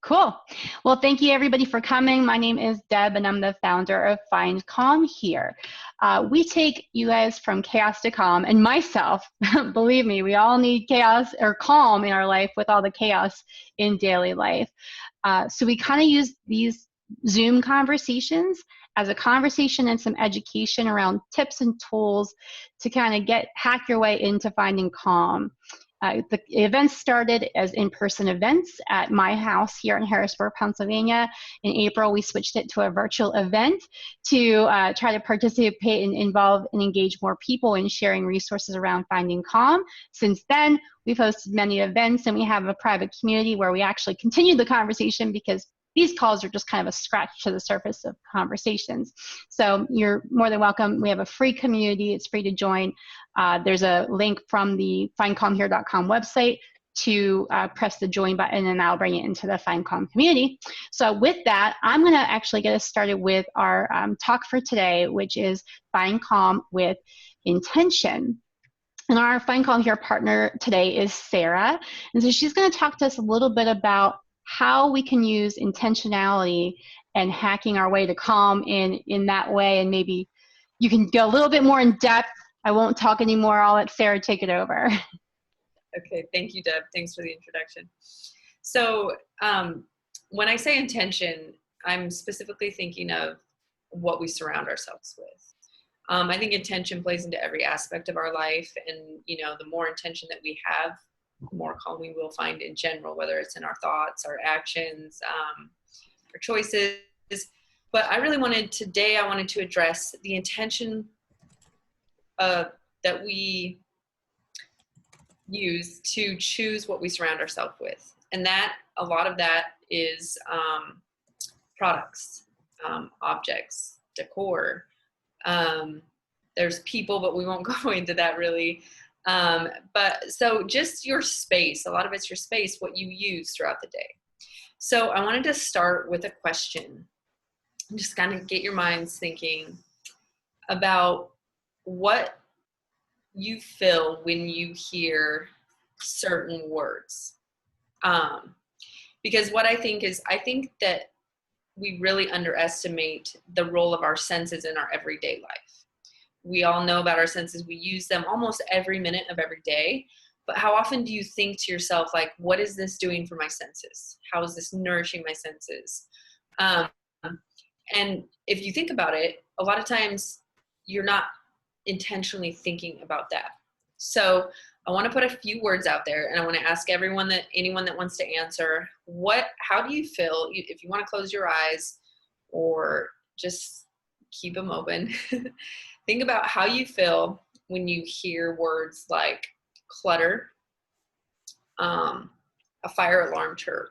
Cool. Well, thank you everybody for coming. My name is Deb and I'm the founder of Find Calm here. We take you guys from chaos to calm, and myself, believe me, we all need chaos or calm in our life with all the chaos in daily life. So we kind of use these Zoom conversations as a conversation and some education around tips and tools to kind of hack your way into finding calm. The events started as in-person events at my house here in Harrisburg, Pennsylvania. In April, we switched it to a virtual event to try to participate and involve and engage more people in sharing resources around finding calm. Since then, we've hosted many events, and we have a private community where we actually continue the conversation, because these calls are just kind of a scratch to the surface of conversations. So you're more than welcome. We have a free community. It's free to join. There's a link from the findcalmhere.com website to press the join button, and I'll bring it into the Find Calm community. So with that, I'm going to actually get us started with our talk for today, which is Find Calm with Intention. And our Find Calm Here partner today is Sarah. And so she's going to talk to us a little bit about how we can use intentionality and hacking our way to calm in that way. And maybe you can go a little bit more in depth. I won't talk anymore. I'll let Sarah take it over. Okay, thank you, Deb. Thanks for the introduction. So when I say intention, I'm specifically thinking of what we surround ourselves with. I think intention plays into every aspect of our life, and the more intention that we have, the more calm we will find in general, whether it's in our thoughts, our actions, our choices. But I really wanted to address the intention that we use to choose what we surround ourselves with. And that, a lot of that is products, objects, decor. There's people, but we won't go into that really. But so just your space, a lot of it's your space, what you use throughout the day. So I wanted to start with a question, just kind of get your minds thinking about what you feel when you hear certain words. Because what I think that we really underestimate the role of our senses in our everyday life. We all know about our senses. We use them almost every minute of every day. But how often do you think to yourself, like, what is this doing for my senses? How is this nourishing my senses? And if you think about it, a lot of times you're not intentionally thinking about that. So I want to put a few words out there, and I want to ask anyone that wants to answer, how do you feel, if you want to close your eyes or just keep them open, think about how you feel when you hear words like clutter, a fire alarm chirp,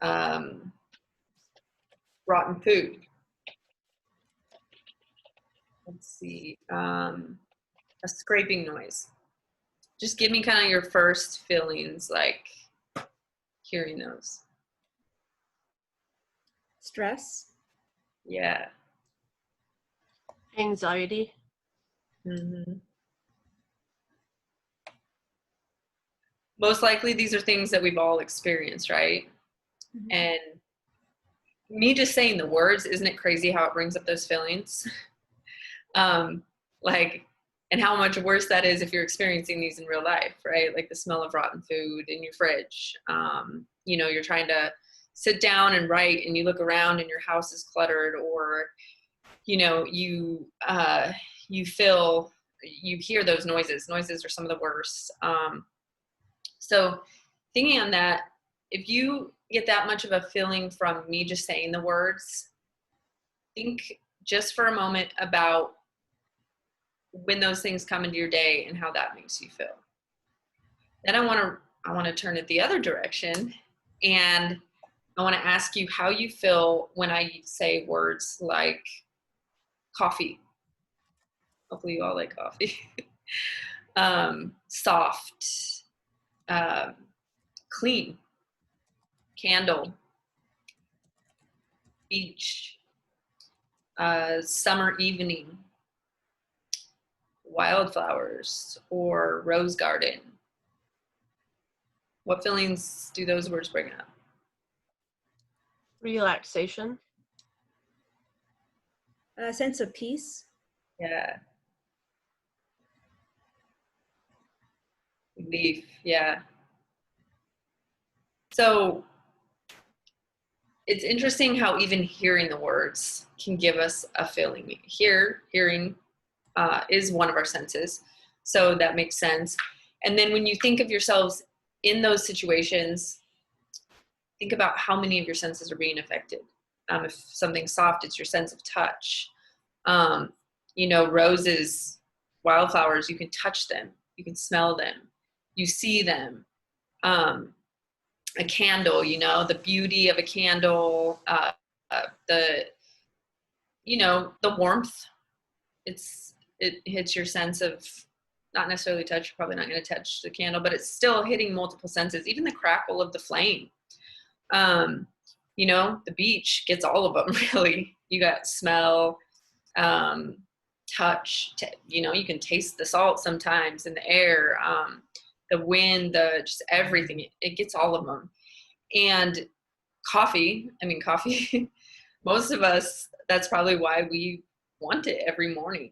rotten food. Let's see, a scraping noise. Just give me kind of your first feelings, like hearing those. Stress. Yeah. Anxiety. Mm-hmm. Most likely these are things that we've all experienced, right? Mm-hmm. And me just saying the words, isn't it crazy how it brings up those feelings? And how much worse that is if you're experiencing these in real life, right? Like the smell of rotten food in your fridge. You're trying to sit down and write, and you look around and your house is cluttered, or, you hear those noises. Noises are some of the worst. So thinking on that, if you get that much of a feeling from me just saying the words, think just for a moment about when those things come into your day and how that makes you feel. Then I want to turn it the other direction, and I want to ask you how you feel when I say words like coffee. Hopefully you all like coffee. Soft, clean, candle, beach, summer evening, wildflowers, or rose garden. What feelings do those words bring up? Relaxation. A sense of peace. Yeah. Relief. Yeah. So it's interesting how even hearing the words can give us a feeling. Hearing is one of our senses. So that makes sense. And then when you think of yourselves in those situations, think about how many of your senses are being affected. If something's soft, it's your sense of touch. Roses, wildflowers, you can touch them, you can smell them, you see them. A candle, the beauty of a candle, the warmth. It hits your sense of, not necessarily touch. You're probably not going to touch the candle, but it's still hitting multiple senses. Even the crackle of the flame. The beach gets all of them, really. You got smell, touch, you can taste the salt sometimes in the air, the wind, just everything. It gets all of them. And coffee, most of us, that's probably why we want it every morning,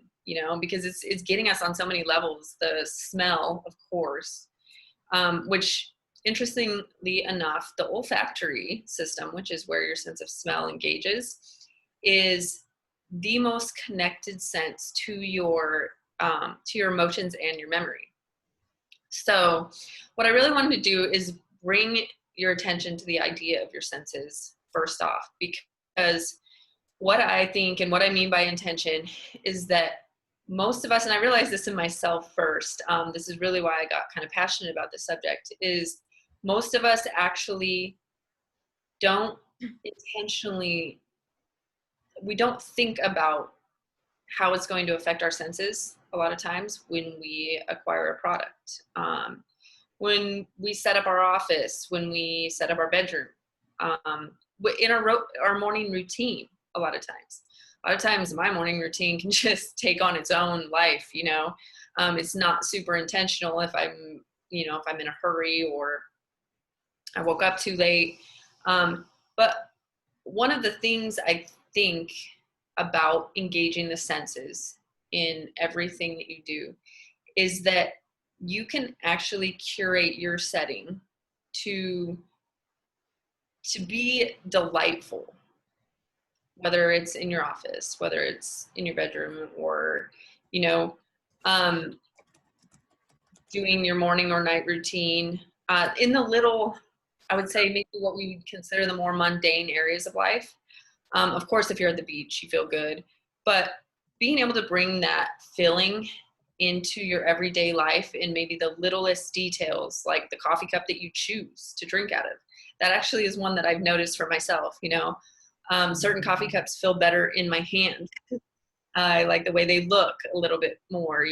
because it's getting us on so many levels. The smell, of course, which, interestingly enough, the olfactory system, which is where your sense of smell engages, is the most connected sense to your emotions and your memory. So what I really wanted to do is bring your attention to the idea of your senses first off, because what I think and what I mean by intention is that most of us, and I realized this in myself first, this is really why I got kind of passionate about this subject, is most of us actually don't intentionally, we don't think about how it's going to affect our senses a lot of times when we acquire a product, when we set up our office, when we set up our bedroom, in our morning routine. A lot of times my morning routine can just take on its own life. It's not super intentional if I'm in a hurry or I woke up too late. But one of the things I think about engaging the senses in everything that you do is that you can actually curate your setting to be delightful, whether it's in your office, whether it's in your bedroom, or doing your morning or night routine, in the little, I would say maybe what we would consider the more mundane areas of life. Of course, if you're at the beach, you feel good, but being able to bring that feeling into your everyday life in maybe the littlest details, like the coffee cup that you choose to drink out of. That actually is one that I've noticed for myself. Certain coffee cups feel better in my hand. I like the way they look a little bit more,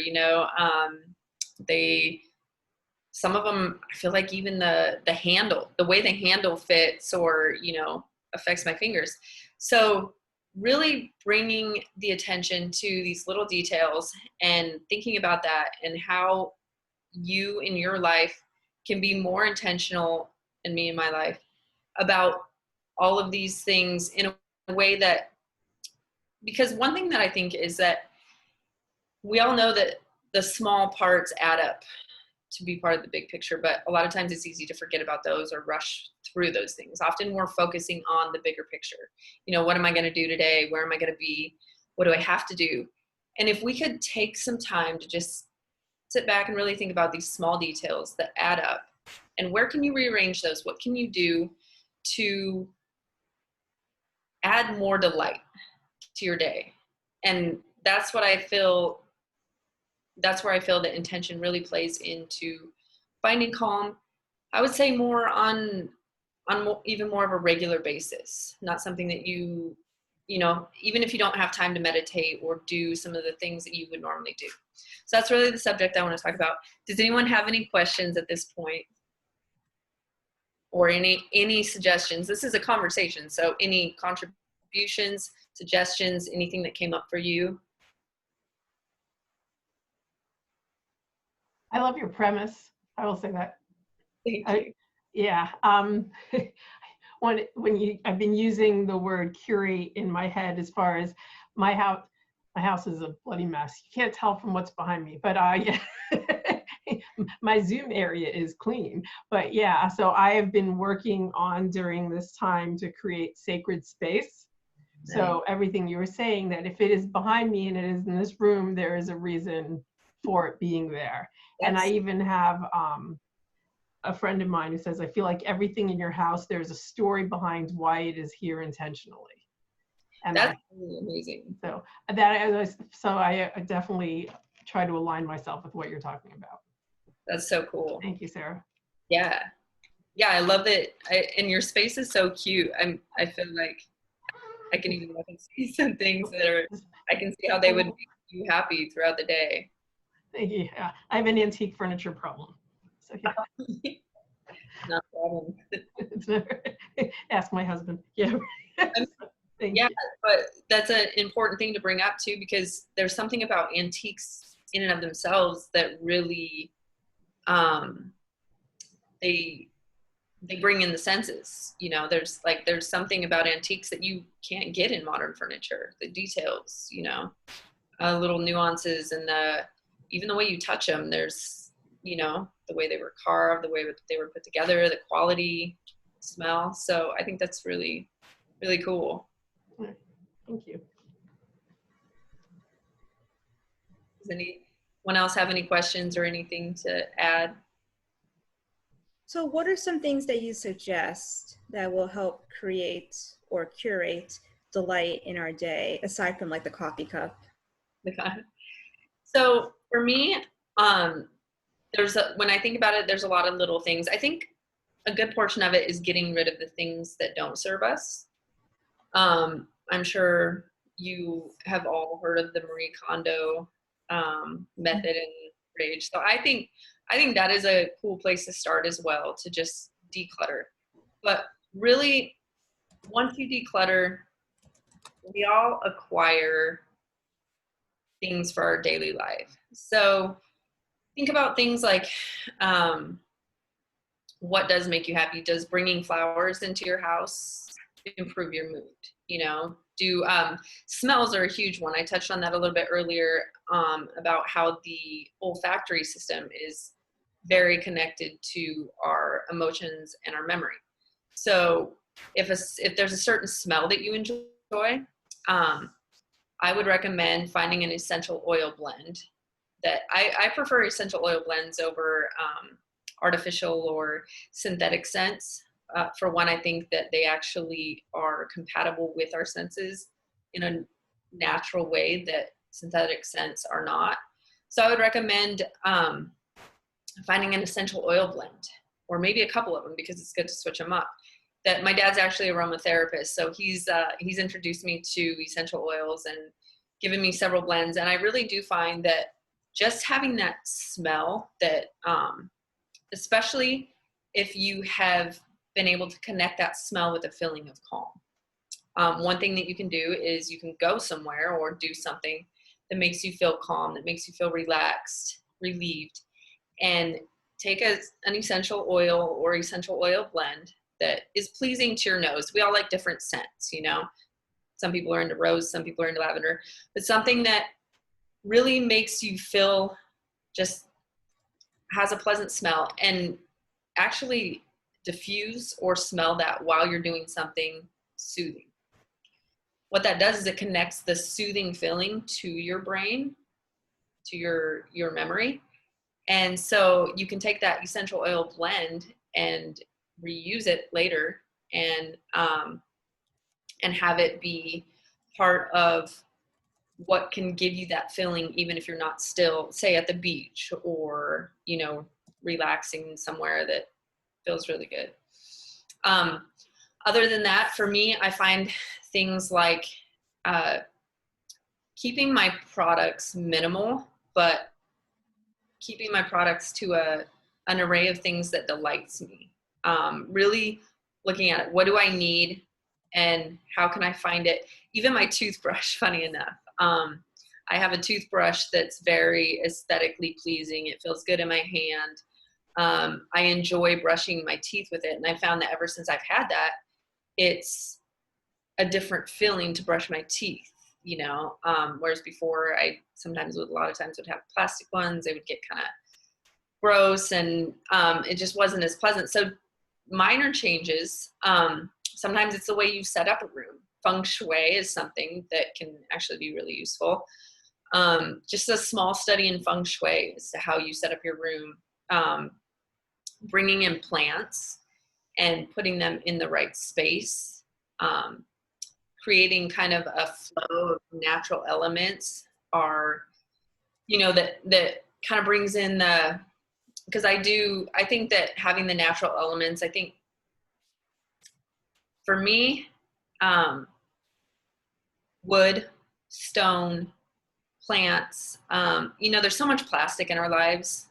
some of them, I feel like even the handle, the way the handle fits or, affects my fingers. So really bringing the attention to these little details and thinking about that and how you in your life can be more intentional, and me in my life, about all of these things in a way that, because one thing that I think is that we all know that the small parts add up to be part of the big picture, but a lot of times it's easy to forget about those or rush through those things. Often we're focusing on the bigger picture. What am I going to do today? Where am I going to be? What do I have to do? And if we could take some time to just sit back and really think about these small details that add up, and where can you rearrange those? What can you do to add more delight to your day? And that's what I feel, that's where I feel that intention really plays into finding calm. I would say more on even more of a regular basis, not something that even if you don't have time to meditate or do some of the things that you would normally do. So that's really the subject I want to talk about. Does anyone have any questions at this point? Or any suggestions? This is a conversation, so any contributions, suggestions, anything that came up for you? I love your premise. I will say that. Thank you. Yeah. I've been using the word curate in my head as far as my house. My house is a bloody mess. You can't tell from what's behind me, but yeah. My Zoom area is clean. But yeah, so I have been working on during this time to create sacred space. So everything you were saying, that if it is behind me and it is in this room, there is a reason for it being there. And I even have a friend of mine who says, I feel like everything in your house, there's a story behind why it is here intentionally. And that's really amazing. So I definitely try to align myself with what you're talking about. That's so cool. Thank you, Sarah. Yeah. Yeah, I love it. And your space is so cute. I feel like I can even look and see some things that are, I can see how they would make you happy throughout the day. Thank you. Yeah, I have an antique furniture problem. So yeah. No problem. Ask my husband. Yeah. Yeah, but that's an important thing to bring up too, because there's something about antiques in and of themselves that really, they bring in the senses. You know, there's something about antiques that you can't get in modern furniture. The details, you know, little nuances, and even the way you touch them. There's, you know, the way they were carved, the way that they were put together, the quality, smell. So I think that's really, really cool. Thank you. Does anyone else have any questions or anything to add? So what are some things that you suggest that will help create or curate delight in our day, aside from like the coffee cup? So for me, when I think about it, there's a lot of little things. I think a good portion of it is getting rid of the things that don't serve us. I'm sure you have all heard of the Marie Kondo method and rage. So I think that is a cool place to start as well, to just declutter. But really, once you declutter, we all acquire things for our daily life. So think about things like, what does make you happy? Does bringing flowers into your house improve your mood? You know, smells are a huge one. I touched on that a little bit earlier, about how the olfactory system is very connected to our emotions and our memory. So if there's a certain smell that you enjoy, I would recommend finding an essential oil blend. That I prefer essential oil blends over artificial or synthetic scents. For one, I think that they actually are compatible with our senses in a natural way that synthetic scents are not. So I would recommend finding an essential oil blend, or maybe a couple of them, because it's good to switch them up. That my dad's actually a aromatherapist, so he's introduced me to essential oils and given me several blends. And I really do find that just having that smell, that especially if you have been able to connect that smell with a feeling of calm. One thing that you can do is you can go somewhere or do something that makes you feel calm, that makes you feel relaxed, relieved, and take an essential oil or essential oil blend that is pleasing to your nose. We all like different scents, you know. Some people are into rose, some people are into lavender, but something that really makes you feel, just has a pleasant smell, and actually diffuse or smell that while you're doing something soothing. What that does is it connects the soothing feeling to your brain, to your memory. And so you can take that essential oil blend and reuse it later, and have it be part of what can give you that feeling, even if you're not still, say, at the beach, or, you know, relaxing somewhere that feels really good. Other than that, for me, I find things like keeping my products minimal, but keeping my products to an array of things that delights me. Really looking at it, what do I need and how can I find it? Even my toothbrush, funny enough. I have a toothbrush that's very aesthetically pleasing. It feels good in my hand. I enjoy brushing my teeth with it. And I found that ever since I've had that, it's a different feeling to brush my teeth, you know, whereas before I sometimes a lot of times would have plastic ones, they would get kind of gross, and it just wasn't as pleasant. So minor changes. Sometimes it's the way you set up a room. Feng shui is something that can actually be really useful. Just a small study in feng shui as to how you set up your room, bringing in plants and putting them in the right space, creating kind of a flow of natural elements are, you know, that kind of brings in the, because I think that having the natural elements, I think for me, wood, stone, plants, you know, there's so much plastic in our lives.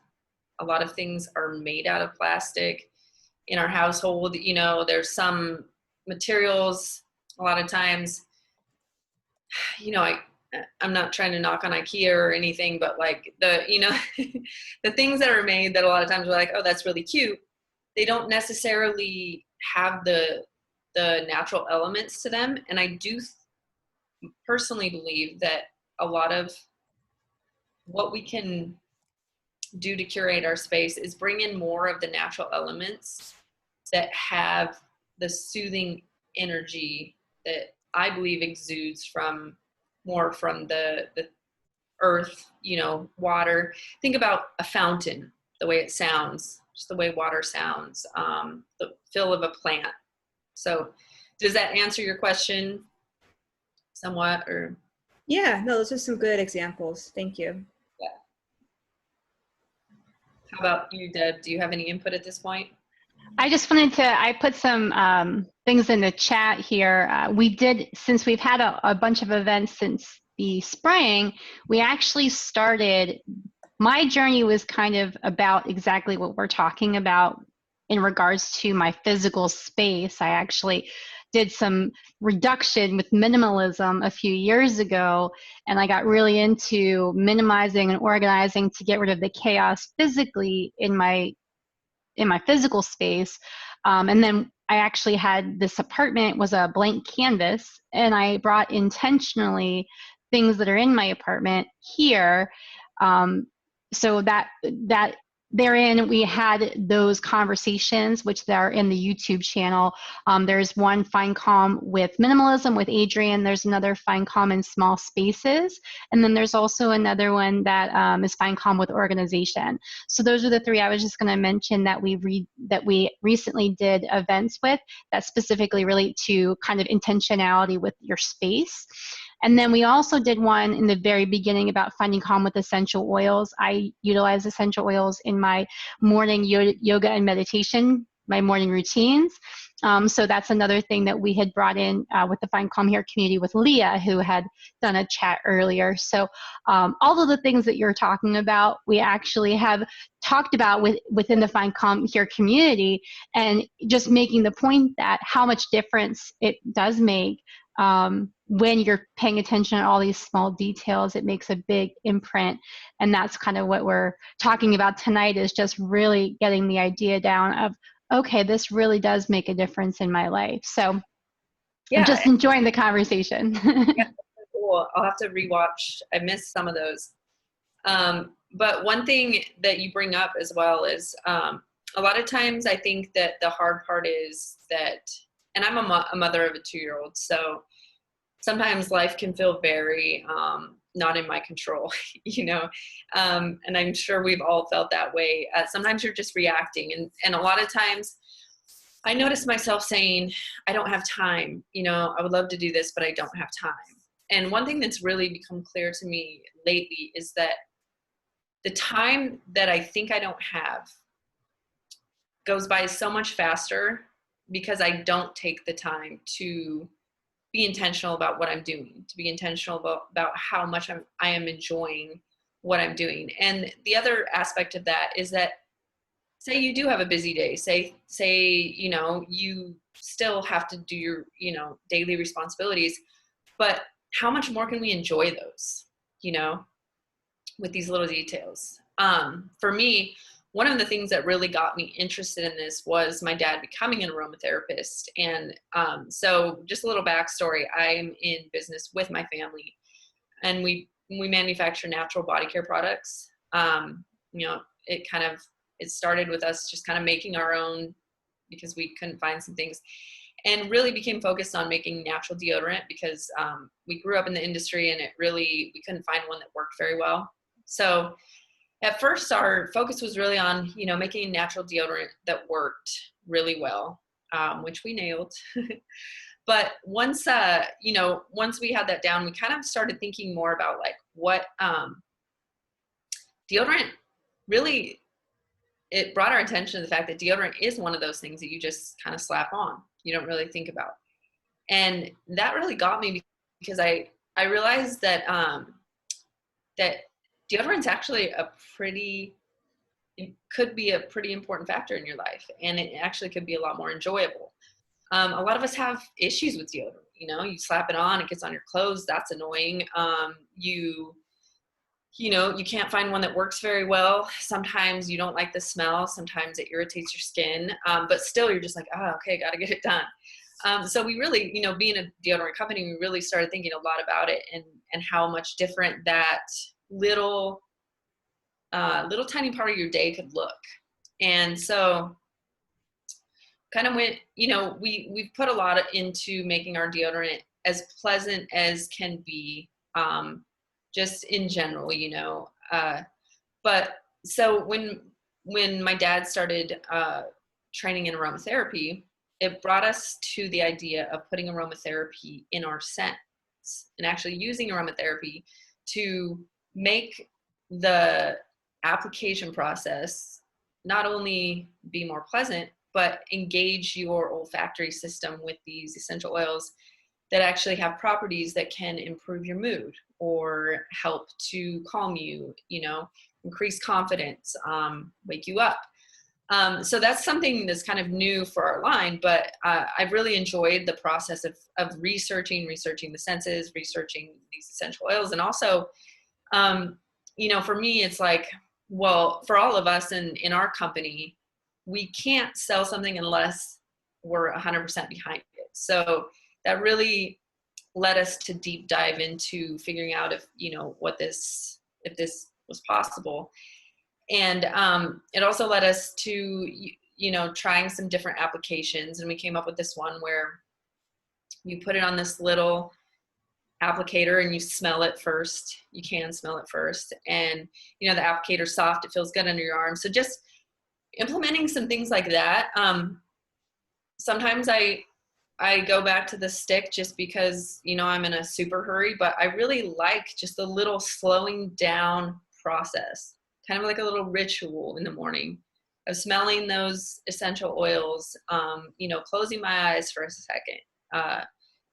A lot of things are made out of plastic in our household. You know, there's some materials a lot of times, you know, I'm not trying to knock on IKEA or anything, but like you know, the things that are made that a lot of times we're like, oh, that's really cute. They don't necessarily have the natural elements to them. And I do personally believe that a lot of what we can do to curate our space is bring in more of the natural elements that have the soothing energy that I believe exudes from the earth, you know, water. Think about a fountain, the way it sounds, just the way water sounds, the feel of a plant. So does that answer your question somewhat, or? Yeah, no, those are some good examples. Thank you. Yeah. How about you, Deb? Do you have any input at this point? I just wanted to, I put some things in the chat here. We did, since we've had a bunch of events since the spring, we actually started, my journey was kind of about exactly what we're talking about in regards to my physical space. I actually did some reduction with minimalism a few years ago, and I got really into minimizing and organizing to get rid of the chaos physically in my physical space. And then I actually had this apartment was a blank canvas, and I brought intentionally things that are in my apartment here. So that therein we had those conversations, which are in the YouTube channel. There's one Find Calm with Minimalism with Adrian. There's another Find Calm in Small Spaces. And then there's also another one that is Find Calm with Organization. So those are the three I was just going to mention that we recently did events with that specifically relate to kind of intentionality with your space. And then we also did one in the very beginning about finding calm with essential oils. I utilize essential oils in my morning yoga and meditation, my morning routines. So that's another thing that we had brought in with the Find Calm Here community with Leah, who had done a chat earlier. So all of the things that you're talking about, we actually have talked about within the Find Calm Here community, and just making the point that how much difference it does make when you're paying attention to all these small details. It makes a big imprint. And that's kind of what we're talking about tonight, is just really getting the idea down of, okay, this really does make a difference in my life. So yeah, I'm just enjoying the conversation. Yeah, cool. I'll have to rewatch. I missed some of those. But one thing that you bring up as well is a lot of times I think that the hard part is that, and I'm a mother of a 2-year-old, so sometimes life can feel very not in my control, you know, and I'm sure we've all felt that way. Sometimes you're just reacting, and a lot of times I notice myself saying, I don't have time, you know, I would love to do this, but I don't have time. And one thing that's really become clear to me lately is that the time that I think I don't have goes by so much faster because I don't take the time to be intentional about what I'm doing, to be intentional about how much I am enjoying what I'm doing. And the other aspect of that is that, say you do have a busy day, say, you know, you still have to do your, you know, daily responsibilities, but how much more can we enjoy those, you know, with these little details? For me, one of the things that really got me interested in this was my dad becoming an aromatherapist. And so just a little backstory, I'm in business with my family, and we manufacture natural body care products. You know, it started with us just kind of making our own because we couldn't find some things, and really became focused on making natural deodorant because we grew up in the industry and we couldn't find one that worked very well. So at first our focus was really on, you know, making natural deodorant that worked really well, which we nailed. But once we had that down, we kind of started thinking more about like what deodorant really, it brought our attention to the fact that deodorant is one of those things that you just kind of slap on. You don't really think about. And that really got me because I realized that that deodorant's actually it could be a pretty important factor in your life, and it actually could be a lot more enjoyable. A lot of us have issues with deodorant. You know, you slap it on, it gets on your clothes. That's annoying. You know, you can't find one that works very well. Sometimes you don't like the smell. Sometimes it irritates your skin. But still, you're just like, oh, okay, got to get it done. So we really, you know, being a deodorant company, we really started thinking a lot about it and how much different that little tiny part of your day could look. And so kind of went, you know, we've put a lot into making our deodorant as pleasant as can be, just in general, you know. But so when my dad started training in aromatherapy, it brought us to the idea of putting aromatherapy in our scents and actually using aromatherapy to make the application process not only be more pleasant, but engage your olfactory system with these essential oils that actually have properties that can improve your mood or help to calm you, you know, increase confidence, wake you up. So that's something that's kind of new for our line, but I've really enjoyed the process of researching the senses, researching these essential oils. And also, you know, for me, it's like, well, for all of us in our company, we can't sell something unless we're 100% behind it. So that really led us to deep dive into figuring out if this was possible. And it also led us to, you know, trying some different applications. And we came up with this one where you put it on this little applicator and you smell it first. You can smell it first. And, you know, the applicator's soft. It feels good under your arm. So just implementing some things like that. Sometimes I go back to the stick just because, you know, I'm in a super hurry, but I really like just a little slowing down process, kind of like a little ritual in the morning of smelling those essential oils, you know, closing my eyes for a second,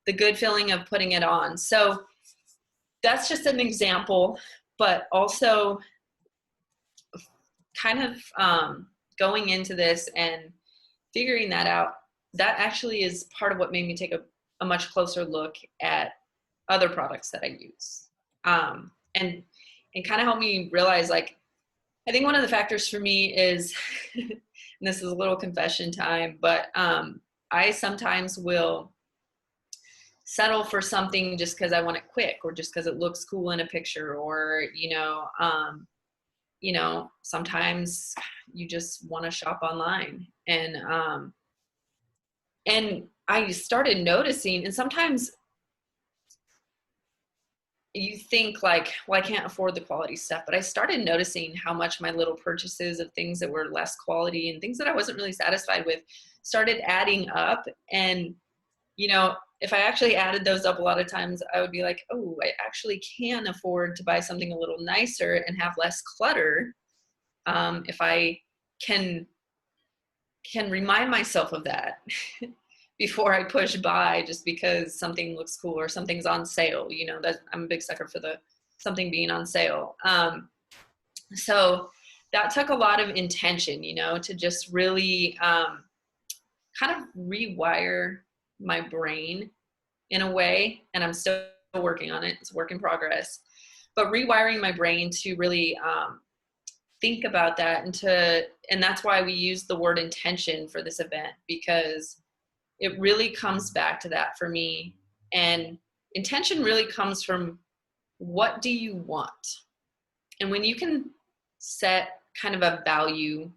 the good feeling of putting it on. So that's just an example, but also kind of going into this and figuring that out. That actually is part of what made me take a much closer look at other products that I use. And kind of helped me realize, like, I think one of the factors for me is, and this is a little confession time, but I sometimes will settle for something just because I want it quick, or just because it looks cool in a picture, or, you know, sometimes you just want to shop online. And I started noticing, and sometimes you think like, well, I can't afford the quality stuff, but I started noticing how much my little purchases of things that were less quality and things that I wasn't really satisfied with started adding up. And, you know, if I actually added those up, a lot of times I would be like, oh, I actually can afford to buy something a little nicer and have less clutter. If I can remind myself of that before I push buy just because something looks cool or something's on sale. You know, that I'm a big sucker for something being on sale. So that took a lot of intention, you know, to just really kind of rewire my brain in a way. And I'm still working on it. It's a work in progress. But rewiring my brain to really think about that and that's why we use the word intention for this event, because it really comes back to that for me. And intention really comes from, what do you want? And when you can set kind of a value,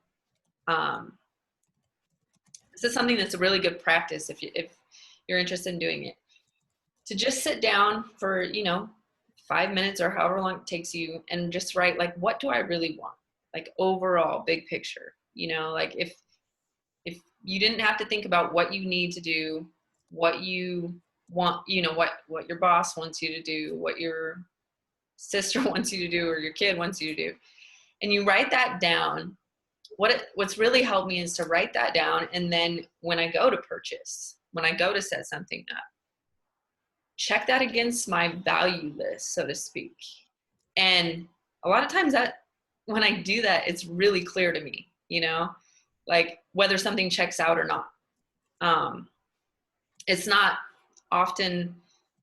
this is something that's a really good practice if you're interested in doing it, to just sit down for 5 minutes or however long it takes you, and just write, like, what do I really want, like overall big picture. Like if you didn't have to think about what you need to do, what you want, what your boss wants you to do, what your sister wants you to do, or your kid wants you to do, and you write that down. What's really helped me is to write that down, and then when I go to purchase, when I go to set something up, check that against my value list, so to speak. And a lot of times that when I do that, it's really clear to me, like whether something checks out or not. It's not often,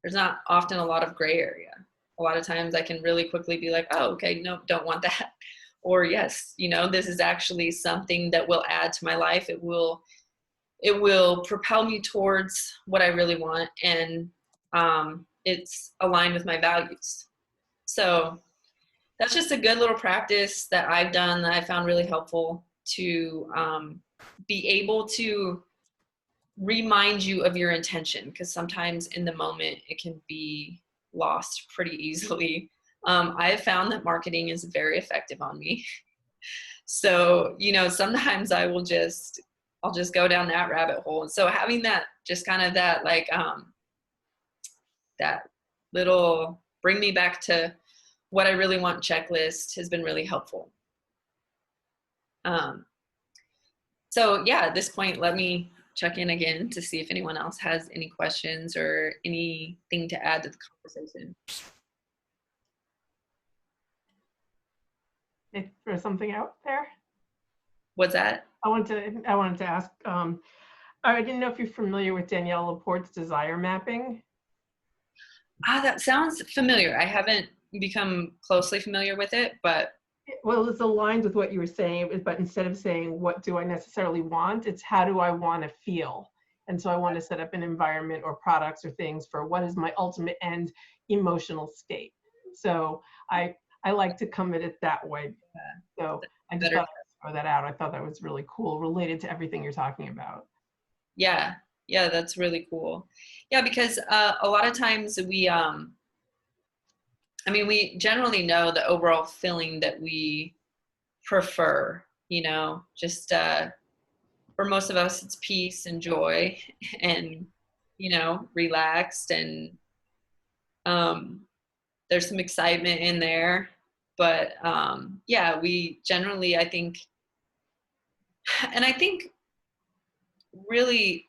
there's not often a lot of gray area. A lot of times I can really quickly be like, oh, okay, no, don't want that. Or yes, this is actually something that will add to my life. It will propel me towards what I really want. And it's aligned with my values. So that's just a good little practice that I've done that I found really helpful to be able to remind you of your intention, because sometimes in the moment it can be lost pretty easily. I have found that marketing is very effective on me. So, sometimes I'll just go down that rabbit hole. And so having that, just kind of that, like, that little bring me back to what I really want checklist has been really helpful. So yeah, at this point, let me check in again to see if anyone else has any questions or anything to add to the conversation. There's something out there. What's that? I wanted to ask. I didn't know if you're familiar with Danielle Laporte's desire mapping. That sounds familiar. I haven't become closely familiar with it, but. Well, it's aligned with what you were saying, but instead of saying, what do I necessarily want? It's how do I want to feel? And so I want to set up an environment or products or things for what is my ultimate end emotional state. So I like to come at it that way. So I just thought I'd throw that out. I thought that was really cool, related to everything you're talking about. Yeah, that's really cool. Yeah, because a lot of times we generally know the overall feeling that we prefer, just for most of us, it's peace and joy and, relaxed, and there's some excitement in there. But yeah, we generally, I think really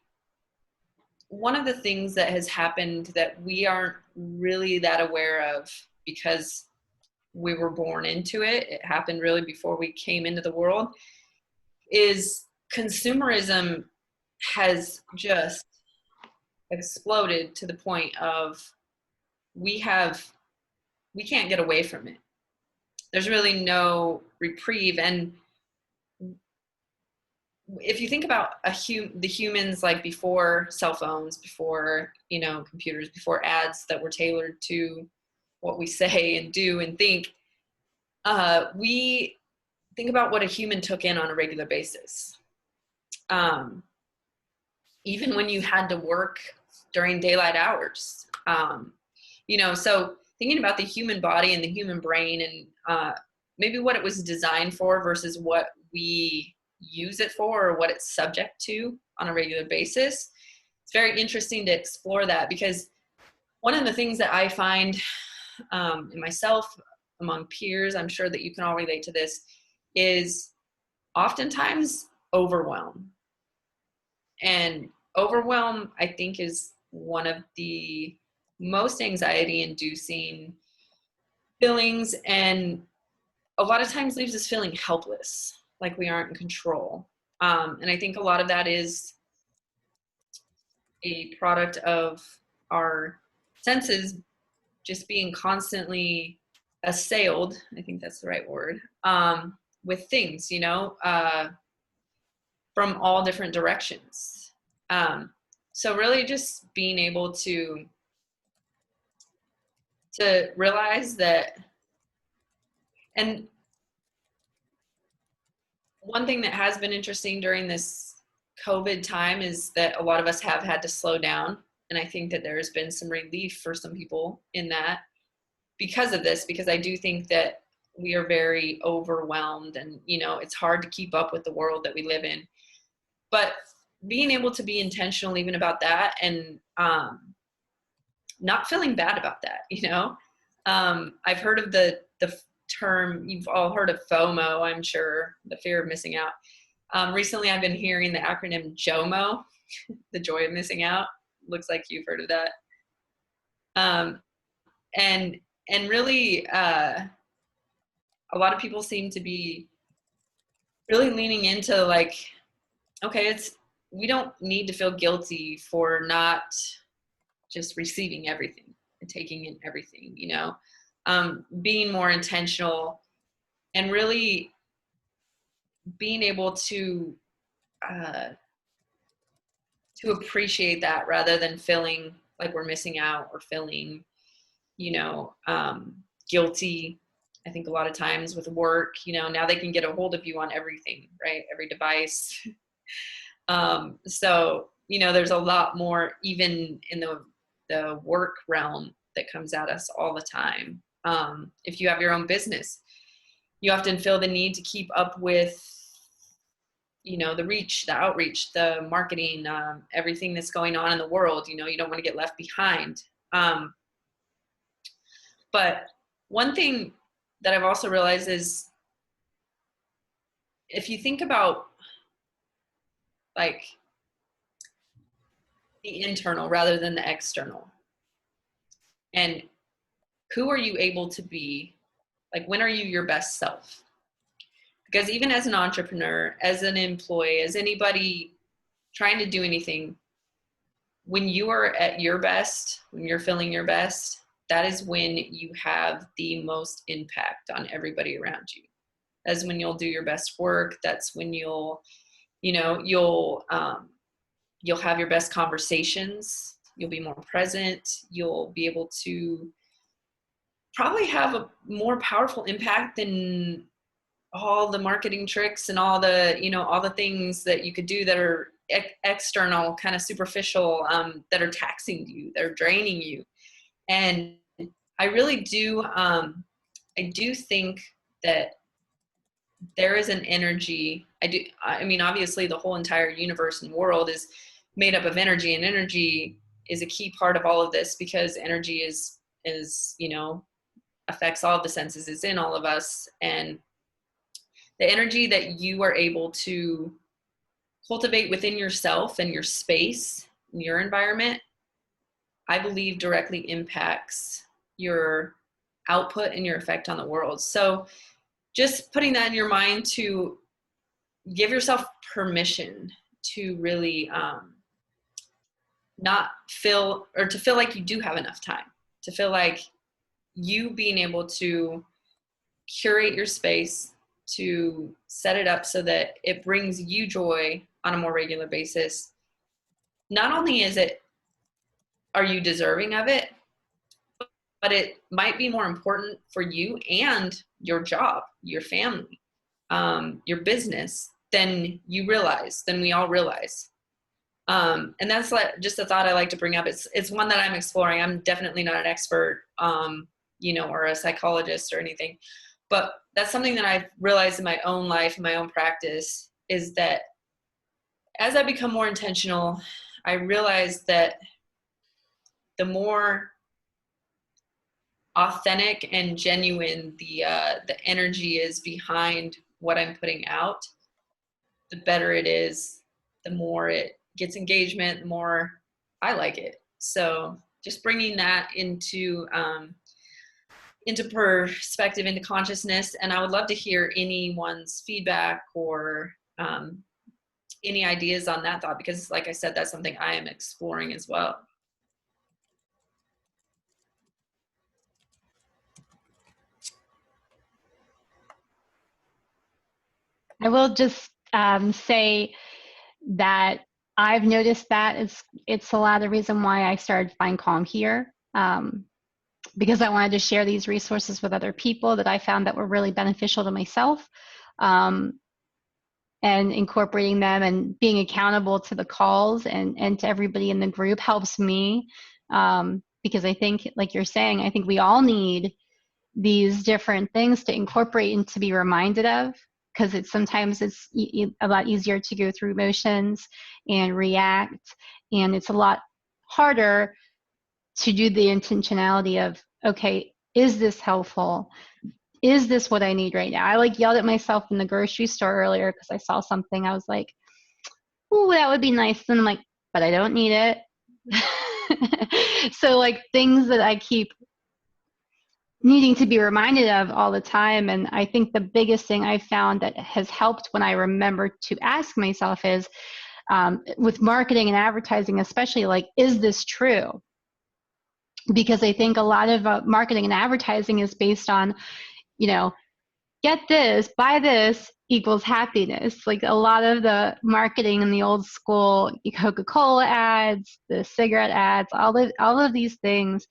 one of the things that has happened that we aren't really that aware of, because we were born into it, it happened really before we came into the world, is consumerism has just exploded to the point of we can't get away from it. There's really no reprieve. And if you think about the humans, like before cell phones, before computers, before ads that were tailored to what we say and do and think, we think about what a human took in on a regular basis. Even when you had to work during daylight hours, so thinking about the human body and the human brain, and maybe what it was designed for versus what we use it for, or what it's subject to on a regular basis. It's very interesting to explore that, because one of the things that I find in myself, among peers, I'm sure that you can all relate to this, is oftentimes overwhelm. And overwhelm, I think, is one of the most anxiety-inducing feelings, and a lot of times leaves us feeling helpless, like we aren't in control. And I think a lot of that is a product of our senses just being constantly assailed, I think that's the right word, with things, you know, from all different directions. So really just being able to realize that, and one thing that has been interesting during this COVID time is that a lot of us have had to slow down. And I think that there's been some relief for some people in that because of this, because I do think that we are very overwhelmed and, you know, it's hard to keep up with the world that we live in. But being able to be intentional even about that, and not feeling bad about that, you know. I've heard of the term, you've all heard of FOMO, I'm sure, the fear of missing out. Recently I've been hearing the acronym JOMO, the joy of missing out. Looks like you've heard of that. And really, a lot of people seem to be really leaning into like, okay, we don't need to feel guilty for not just receiving everything and taking in everything, you know, being more intentional and really being able to appreciate that rather than feeling like we're missing out or feeling, you know, guilty. I think a lot of times with work, you know, now they can get a hold of you on everything, right? Every device. So, you know, there's a lot more even in the work realm that comes at us all the time. If you have your own business, you often feel the need to keep up with, you know, the reach, the outreach, the marketing, everything that's going on in the world. You know, you don't want to get left behind. But one thing that I've also realized is if you think about like the internal rather than the external, and who are you able to be? Like, when are you your best self? Because even as an entrepreneur, as an employee, as anybody trying to do anything, when you are at your best, when you're feeling your best, that is when you have the most impact on everybody around you. That's when you'll do your best work. That's when you'll have your best conversations. You'll be more present. You'll be able to probably have a more powerful impact than all the marketing tricks and all the, you know, all the things that you could do that are external, kind of superficial, that are taxing you, that are draining you. And I really do, I do think that there is an energy. I mean, obviously the whole entire universe and world is made up of energy, and energy is a key part of all of this because energy is, you know, affects all of the senses. It's in all of us. And the energy that you are able to cultivate within yourself and your space, in your environment, I believe directly impacts your output and your effect on the world. So just putting that in your mind to give yourself permission to really not feel, or to feel like you do have enough time, to feel like you being able to curate your space, to set it up so that it brings you joy on a more regular basis. Not only are you deserving of it, but it might be more important for you and your job, your family, your business than you realize, than we all realize. And that's like just a thought I like to bring up. It's one that I'm exploring. I'm definitely not an expert, you know, or a psychologist or anything, but that's something that I've realized in my own life, in my own practice, is that as I become more intentional, I realize that the more authentic and genuine the energy is behind what I'm putting out, the better it is, the more it gets engagement, the more I like it. So just bringing that into perspective, into consciousness. And I would love to hear anyone's feedback or any ideas on that thought, because like I said, that's something I am exploring as well. I will just say that I've noticed that it's a lot of the reason why I started Find Calm here, because I wanted to share these resources with other people that I found that were really beneficial to myself, and incorporating them and being accountable to the calls and to everybody in the group helps me, because I think, like you're saying, I think we all need these different things to incorporate and to be reminded of, because sometimes it's a lot easier to go through emotions and react, and it's a lot harder to do the intentionality of, okay, is this helpful? Is this what I need right now? I like yelled at myself in the grocery store earlier because I saw something. I was like, "Ooh, that would be nice." And I'm like, "But I don't need it." So like things that I keep needing to be reminded of all the time. And I think the biggest thing I found that has helped when I remember to ask myself is, with marketing and advertising especially, like, is this true? Because I think a lot of marketing and advertising is based on, you know, get this, buy this equals happiness. Like a lot of the marketing in the old school Coca-Cola ads, the cigarette ads, all of these things,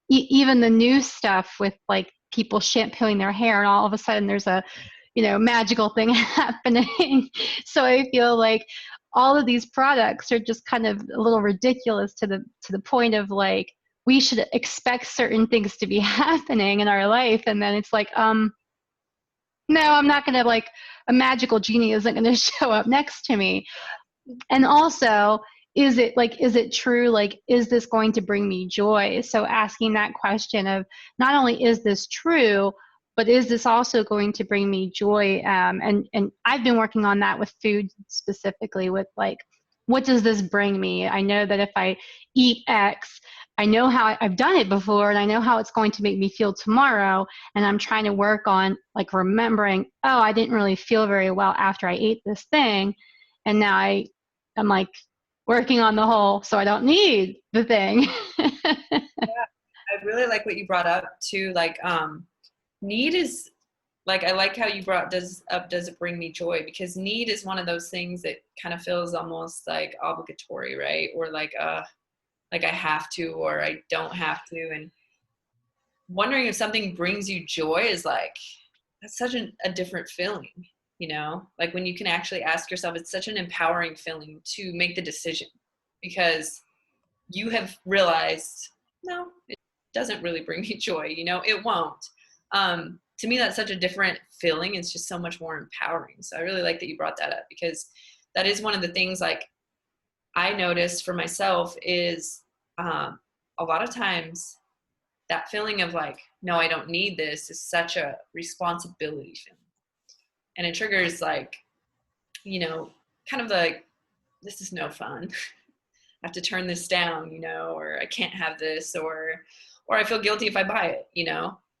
even the new stuff with like people shampooing their hair, and all of a sudden there's a, magical thing happening. So I feel like all of these products are just kind of a little ridiculous to the point of like, we should expect certain things to be happening in our life, and then it's like, no, I'm not going to, like, a magical genie isn't going to show up next to me. And also, is it true? Like, is this going to bring me joy? So asking that question of not only is this true, but is this also going to bring me joy? And I've been working on that with food specifically, with like, what does this bring me? I know that if I eat X, I know how I've done it before, and I know how it's going to make me feel tomorrow. And I'm trying to work on like remembering, oh, I didn't really feel very well after I ate this thing. And now I'm like working on the whole, so I don't need the thing. Yeah, I really like what you brought up too. Like, need is, like, I like how you brought does it bring me joy? Because need is one of those things that kind of feels almost like obligatory, right? Or like I have to, or I don't have to. And wondering if something brings you joy is like, that's such a different feeling, like when you can actually ask yourself, it's such an empowering feeling to make the decision, because you have realized, no, it doesn't really bring me joy, it won't. To me, that's such a different feeling. It's just so much more empowering. So I really like that you brought that up, because that is one of the things, like, I noticed for myself is, a lot of times that feeling of like, no, I don't need this, is such a responsibility feeling. And it triggers like, kind of like, this is no fun. I have to turn this down, or I can't have this, or I feel guilty if I buy it,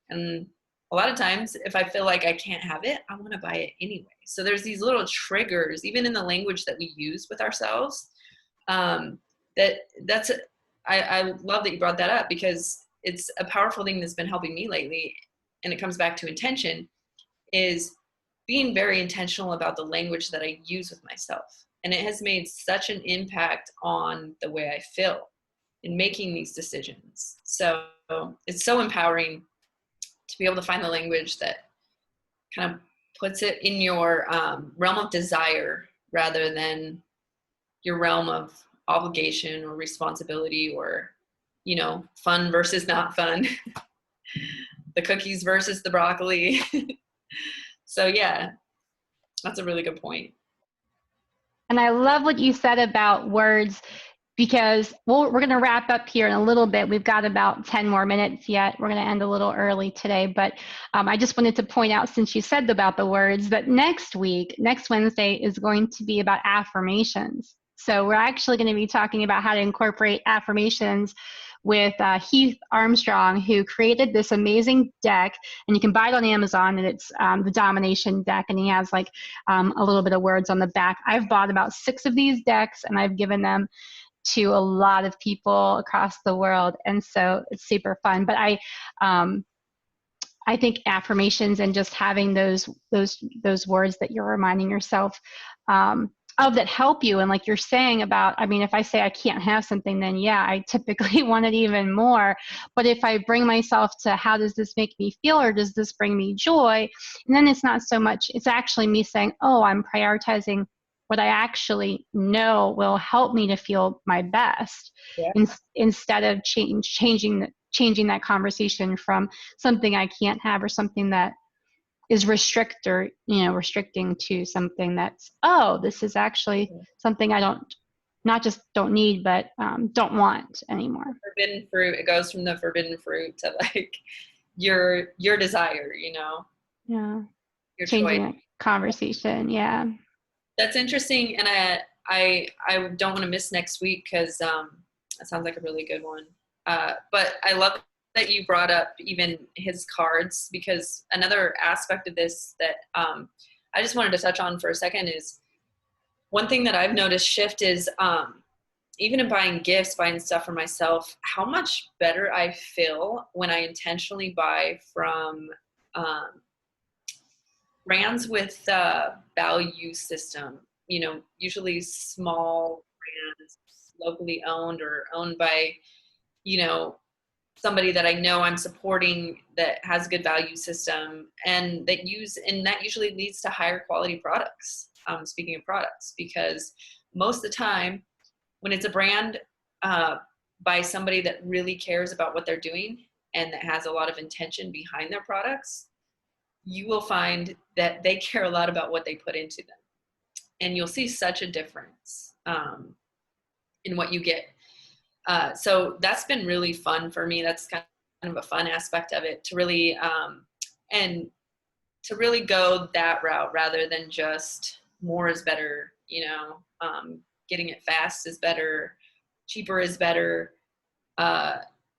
And a lot of times if I feel like I can't have it, I want to buy it anyway. So there's these little triggers, even in the language that we use with ourselves. I love that you brought that up, because it's a powerful thing that's been helping me lately. And it comes back to intention, is being very intentional about the language that I use with myself. And it has made such an impact on the way I feel in making these decisions. So it's so empowering to be able to find the language that kind of puts it in your realm of desire, rather than your realm of obligation or responsibility, or, fun versus not fun, the cookies versus the broccoli. So yeah, that's a really good point. And I love what you said about words, because we're going to wrap up here in a little bit. We've got about 10 more minutes yet. We're going to end a little early today, but I just wanted to point out, since you said about the words, that next Wednesday is going to be about affirmations. So we're actually going to be talking about how to incorporate affirmations with Heath Armstrong, who created this amazing deck, and you can buy it on Amazon, and it's the Domination deck, and he has like a little bit of words on the back. I've bought about 6 of these decks, and I've given them to a lot of people across the world, and so it's super fun. But I think affirmations and just having those words that you're reminding yourself of that help you. And like you're saying about, I mean, if I say I can't have something, then yeah, I typically want it even more. But if I bring myself to how does this make me feel, or does this bring me joy? And then it's not so much, it's actually me saying, oh, I'm prioritizing what I actually know will help me to feel my best, Yeah. instead of changing that conversation from something I can't have or something that is restricting to something that's, oh, this is actually something I not just don't need, but don't want anymore. Forbidden fruit. It goes from the forbidden fruit to like your desire, Yeah. your Changing choice. that conversation. Yeah. That's interesting. And I don't want to miss next week because that sounds like a really good one. But I love that you brought up even his cards, because another aspect of this that I just wanted to touch on for a second is one thing that I've noticed shift is even in buying gifts, buying stuff for myself, how much better I feel when I intentionally buy from brands with value system, usually small brands, locally owned or owned by, somebody that I know I'm supporting that has a good value system, and that usually leads to higher quality products. Speaking of products, because most of the time when it's a brand by somebody that really cares about what they're doing and that has a lot of intention behind their products, you will find that they care a lot about what they put into them. And you'll see such a difference in what you get. So that's been really fun for me. That's kind of a fun aspect of it, to really and to really go that route rather than just more is better. Getting it fast is better, cheaper is better.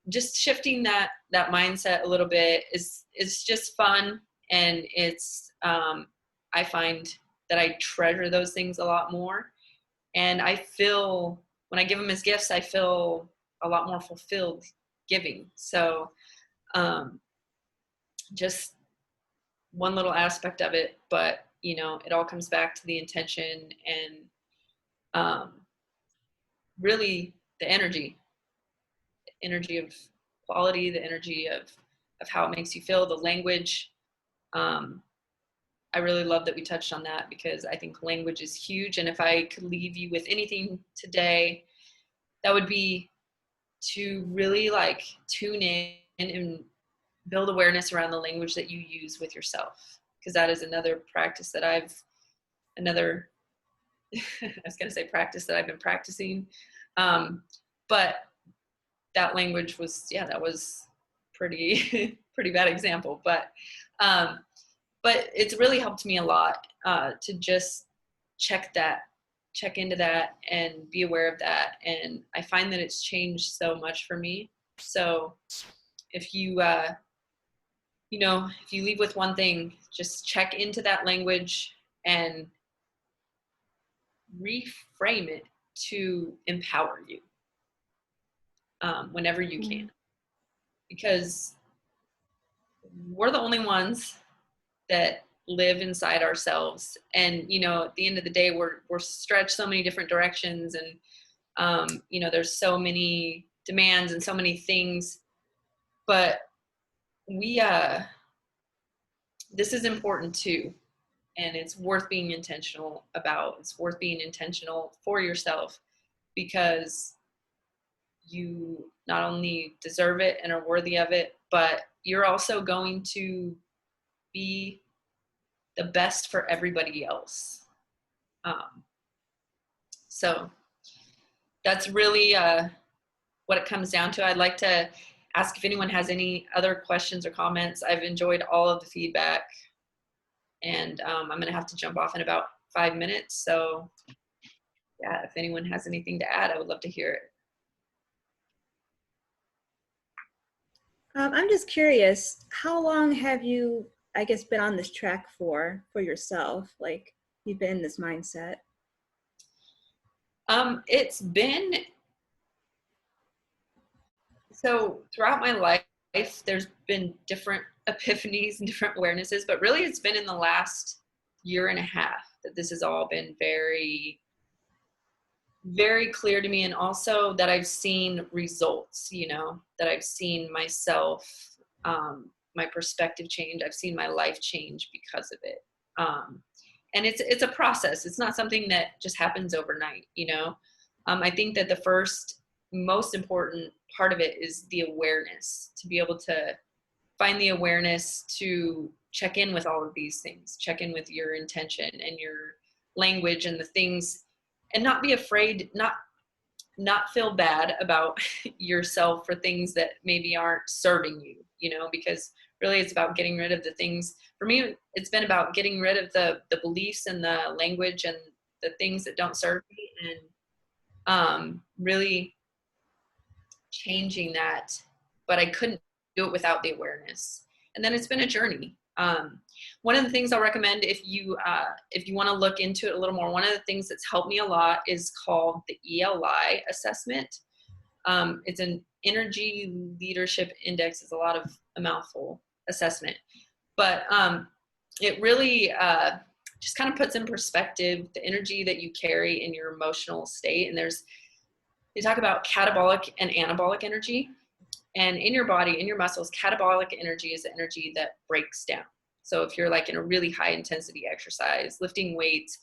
Just shifting that mindset a little bit is just fun, and it's I find that I treasure those things a lot more, and I feel when I give them as gifts, I feel a lot more fulfilled giving. So just one little aspect of it, but it all comes back to the intention and really the energy of quality, the energy of how it makes you feel, the language. I really love that we touched on that, because I think language is huge. And if I could leave you with anything today, that would be to really like tune in and build awareness around the language that you use with yourself. Because that is another practice that I was going to say practice that I've been practicing. But that language was, that was pretty bad example, but it's really helped me a lot to just check into that and be aware of that. And I find that it's changed so much for me. So if you, if you leave with one thing, just check into that language and reframe it to empower you whenever you can. Because we're the only ones that live inside ourselves. And, at the end of the day, we're stretched so many different directions. And, there's so many demands and so many things, but this is important too. And it's worth being intentional about. It's worth being intentional for yourself, because you not only deserve it and are worthy of it, but you're also going to be the best for everybody else. So that's really what it comes down to. I'd like to ask if anyone has any other questions or comments. I've enjoyed all of the feedback, and I'm going to have to jump off in about 5 minutes. So yeah, if anyone has anything to add, I would love to hear it. I'm just curious, how long have you, I guess, been on this track for yourself? Like, you've been in this mindset? It's been, so throughout my life, there's been different epiphanies and different awarenesses, but really it's been in the last year and a half that this has all been very, very clear to me. And also that I've seen results, you know, that I've seen myself, my perspective change. I've seen my life change because of it. And it's a process. It's not something that just happens overnight, you know. I think that the first most important part of it is the awareness, to be able to find the awareness to check in with all of these things, check in with your intention and your language and the things, and not be afraid, not feel bad about yourself for things that maybe aren't serving you, you know, because really it's about getting rid of the things. For me, it's been about getting rid of the beliefs and the language and the things that don't serve me, and really changing that. But I couldn't do it without the awareness. And then it's been a journey. One of the things I'll recommend if you want to look into it a little more, one of the things that's helped me a lot is called the ELI assessment. It's an energy leadership index. It's a mouthful assessment, but it really just kind of puts in perspective the energy that you carry in your emotional state. And they talk about catabolic and anabolic energy. And in your body, in your muscles, catabolic energy is the energy that breaks down. So if you're like in a really high intensity exercise, lifting weights,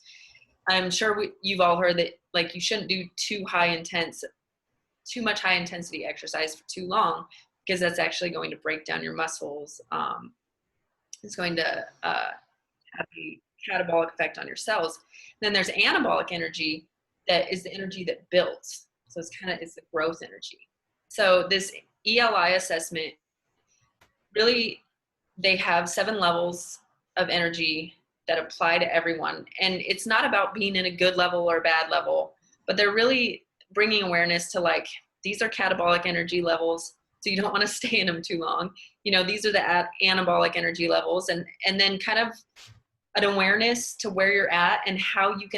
I'm sure you've all heard that like you shouldn't do too much high intensity exercise for too long, because that's actually going to break down your muscles. It's going to have a catabolic effect on your cells. Then there's anabolic energy, that is the energy that builds. So it's the growth energy. So this ELI assessment, really, they have 7 levels of energy that apply to everyone. And it's not about being in a good level or a bad level, but they're really bringing awareness to like, these are catabolic energy levels, so you don't want to stay in them too long. You know, these are the anabolic energy levels, and then kind of an awareness to where you're at and how you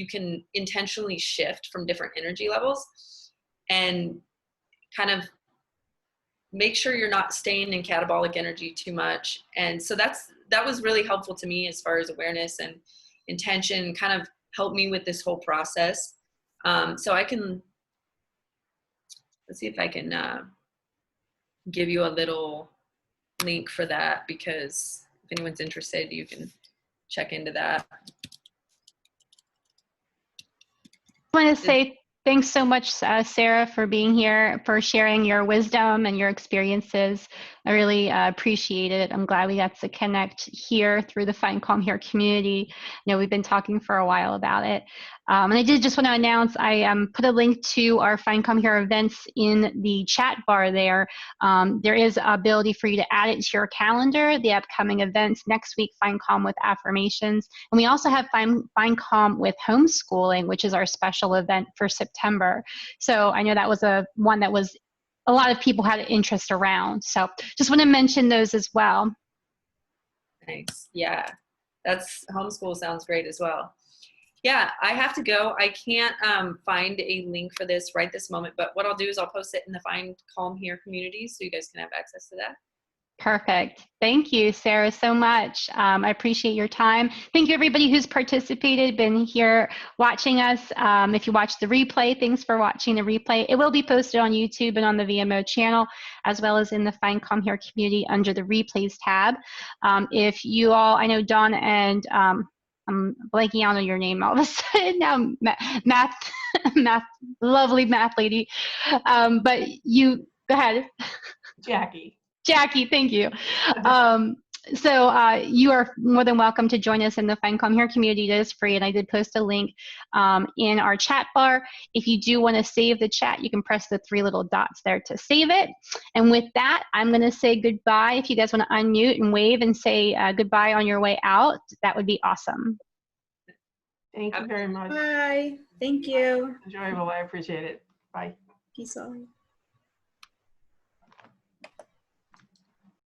can intentionally shift from different energy levels and kind of make sure you're not staying in catabolic energy too much. And so that was really helpful to me as far as awareness and intention, kind of helped me with this whole process. So let's see if I can give you a little link for that, because if anyone's interested, you can check into that. I want to say thanks so much, Sarah, for being here, for sharing your wisdom and your experiences. I really appreciate it. I'm glad we got to connect here through the Find Calm Here community. You know, we've been talking for a while about it. And I did just want to announce, I put a link to our Find Calm Here events in the chat bar there. There is an ability for you to add it to your calendar, the upcoming events. Next week, Find Calm with affirmations. And we also have Find Calm with homeschooling, which is our special event for September. So I know that was one that was a lot of people had interest around. So just want to mention those as well. Nice. Yeah, homeschool sounds great as well. Yeah, I have to go. I can't find a link for this right this moment, but what I'll do is I'll post it in the Find Calm Here community so you guys can have access to that. Perfect. Thank you, Sarah, so much. I appreciate your time. Thank you, everybody who's participated, been here watching us. If you watch the replay, thanks for watching the replay. It will be posted on YouTube and on the VMO channel, as well as in the Find Calm Here community under the replays tab. If you all, I know Dawn and I'm blanking out on your name all of a sudden now, math, lovely math lady. But you, go ahead. Jackie, thank you. So you are more than welcome to join us in the Find Calm Here community. It is free, and I did post a link in our chat bar. If you do want to save the chat, you can press the 3 little dots there to save it. And with that, I'm going to say goodbye. If you guys want to unmute and wave and say goodbye on your way out, that would be awesome. Thank you very much. Bye. Thank you. Enjoyable. I appreciate it. Bye. Peace out.